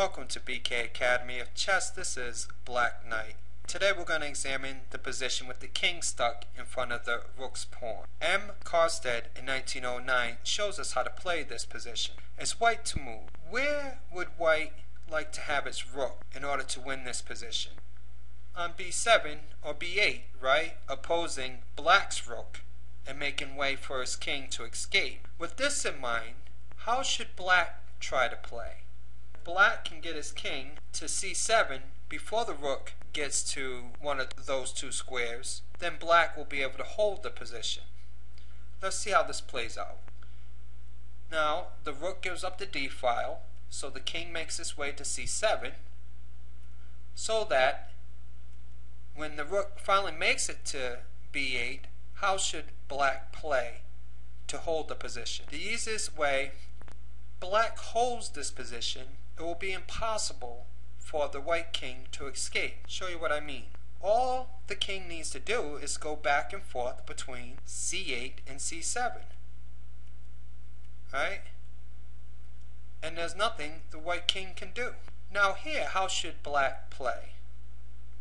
Welcome to BK Academy of Chess. This is Black Knight. Today we're going to examine the position with the king stuck in front of the rook's pawn. M. Carstead in 1909 shows us how to play this position. It's white to move. Where would white like to have its rook in order to win this position? On b7 or b8, right? Opposing black's rook and making way for his king to escape. With this in mind, how should black try to play? Black can get his king to c7 before the rook gets to one of those two squares. Then black will be able to hold the position. Let's see how this plays out. Now the rook gives up the d file, so the king makes his way to c7, so that when the rook finally makes it to b8, how should black play to hold the position? The easiest way, black holds this position, it will be impossible for the white king to escape. Show you what I mean. All the king needs to do is go back and forth between c8 and c7. Right? And there's nothing the white king can do. Now here, how should black play?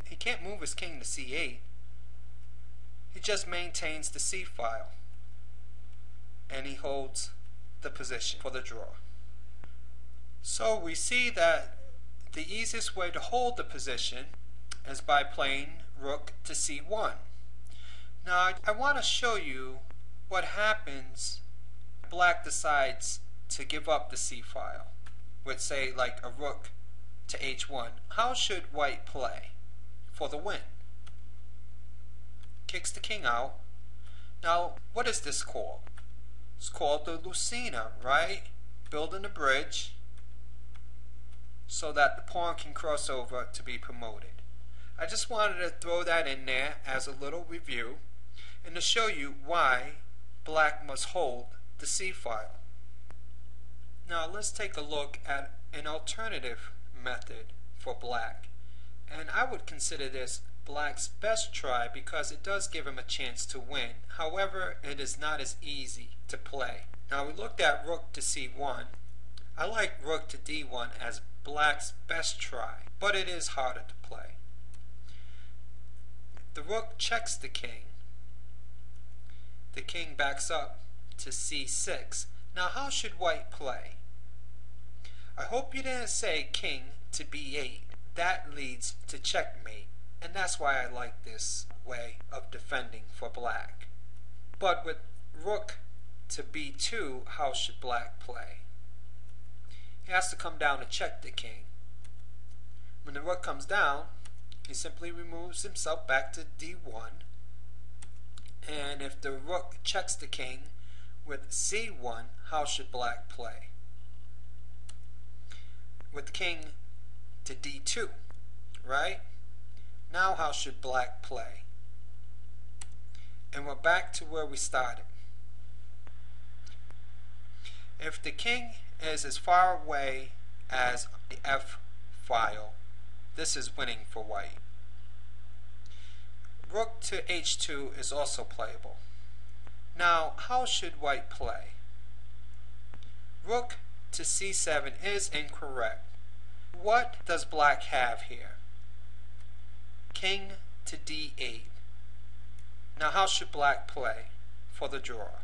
He can't move his king to c8. He just maintains the c file. And he holds the position for the draw. So we see that the easiest way to hold the position is by playing rook to c1. Now I want to show you what happens if black decides to give up the c file with, say, like a rook to h1. How should white play for the win? Kicks the king out. Now what is this called? It's called the Lucena, right? Building a bridge so that the pawn can cross over to be promoted. I just wanted to throw that in there as a little review and to show you why black must hold the c file. Now let's take a look at an alternative method for black, and I would consider this black's best try because it does give him a chance to win. However, it is not as easy to play. Now we looked at rook to c1. I like rook to d1 as black's best try, but it is harder to play. The rook checks the king. The king backs up to c6. Now how should white play? I hope you didn't say king to b8. That leads to checkmate, and that's why I like this way of defending for black. But with rook to b2, how should black play? He has to come down to check the king. When the rook comes down, he simply removes himself back to d1. And if the rook checks the king with c1, how should black play? With the king to d2, right? Now how should black play? And we're back to where we started. If the king is as far away as the f file, this is winning for white. Rook to h2 is also playable. Now how should white play? Rook to c7 is incorrect. What does black have here? King to d8. Now how should black play for the draw?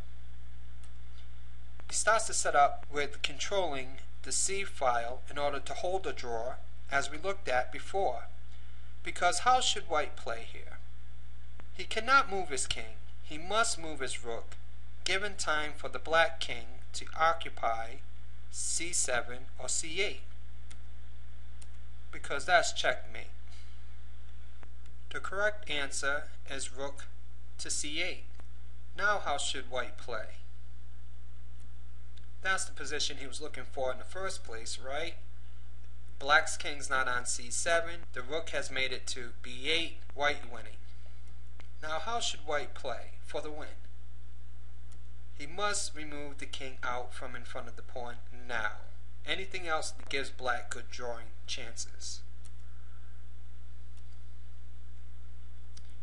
He starts to set up with controlling the c file in order to hold the draw, as we looked at before. Because how should white play here? He cannot move his king. He must move his rook, given time for the black king to occupy c7 or c8, because that's checkmate. The correct answer is rook to c8. Now how should white play? That's the position he was looking for in the first place, right? Black's king's not on c7. The rook has made it to b8, white winning. Now how should white play for the win? He must remove the king out from in front of the pawn now. Anything else gives black good drawing chances.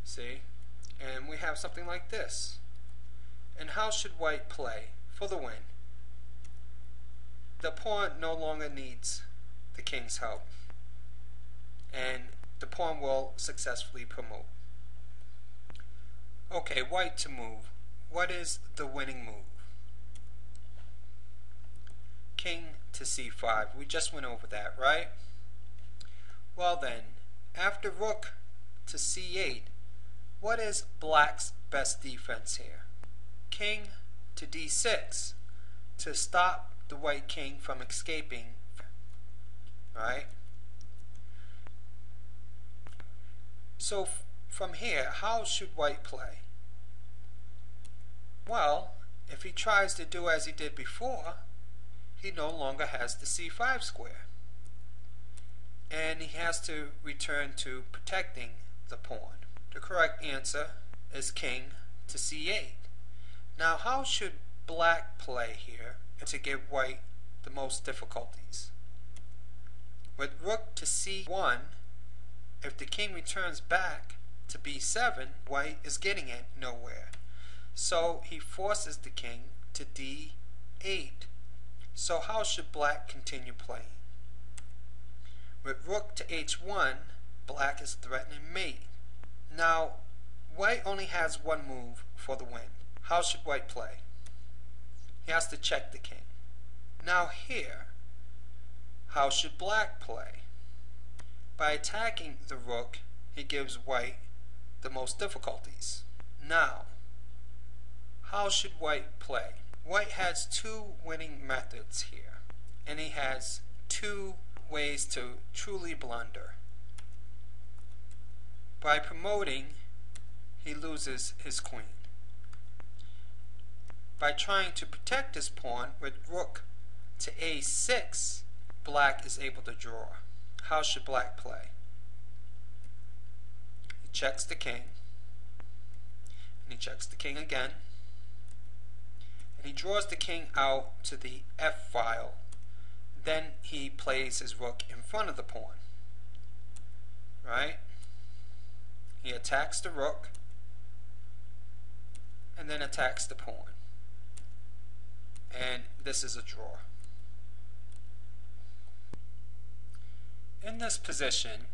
See? And we have something like this. And how should white play for the win? The pawn no longer needs the king's help, and the pawn will successfully promote. Okay, white to move. What is the winning move? King to c5. We just went over that, right? Well then, after rook to c8, what is black's best defense here? King to d6 to stop the white king from escaping, right? So from here, how should white play? Well, if he tries to do as he did before, he no longer has the c5 square, and he has to return to protecting the pawn. The correct answer is king to c8. Now, how should black play here to give white the most difficulties? With rook to c1, if the king returns back to b7, white is getting it nowhere. So he forces the king to d8. So how should black continue playing? With rook to h1, black is threatening mate. Now, white only has one move for the win. How should white play? He has to check the king. Now here, how should black play? By attacking the rook, he gives white the most difficulties. Now, how should white play? White has two winning methods here, and he has two ways to truly blunder. By promoting, he loses his queen. By trying to protect his pawn with rook to a6, black is able to draw. How should black play? He checks the king, and he checks the king again, and he draws the king out to the f file. Then he plays his rook in front of the pawn, right? He attacks the rook and then attacks the pawn, and this is a draw. In this position,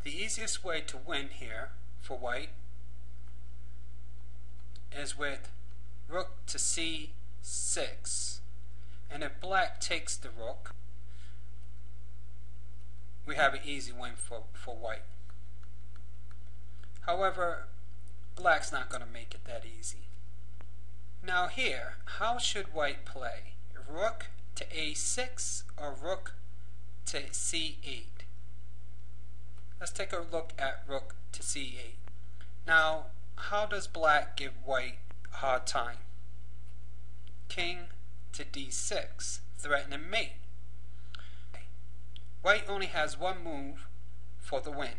the easiest way to win here for white is with rook to c6, and if black takes the rook, we have an easy win for white. However, black's not going to make it that easy. Now here, how should white play? Rook to a6 or rook to c8? Let's take a look at rook to c8. Now, how does black give white a hard time? King to d6, threatening mate. White only has one move for the win,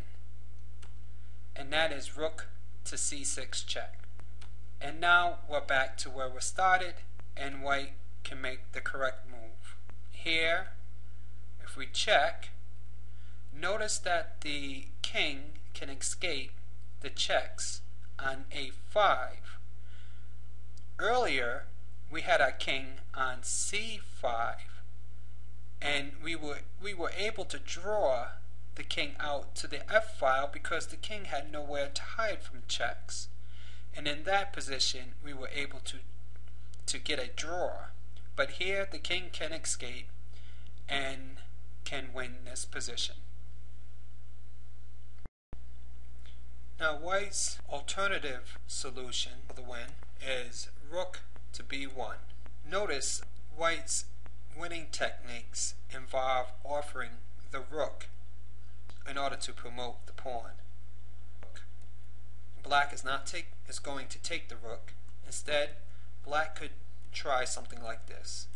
and that is rook to c6 check. And now we're back to where we started, and white can make the correct move. Here, if we check, notice that the king can escape the checks on a5. Earlier, we had our king on c5, and we were able to draw the king out to the f file because the king had nowhere to hide from checks. And in that position, we were able to get a draw. But here, the king can escape and can win this position. Now, white's alternative solution for the win is rook to b1. Notice white's winning techniques involve offering the rook in order to promote the pawn. Black is going to take the rook. Instead, black could try something like this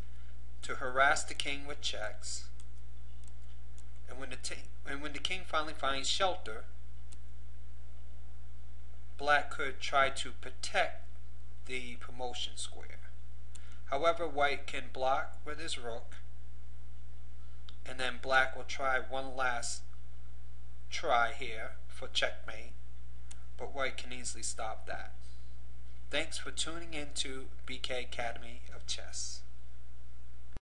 to harass the king with checks, and when the king finally finds shelter, black could try to protect the promotion square. However, white can block with his rook, and then black will try one last try here for checkmate, but white can easily stop that. Thanks for tuning in to BK Academy of Chess.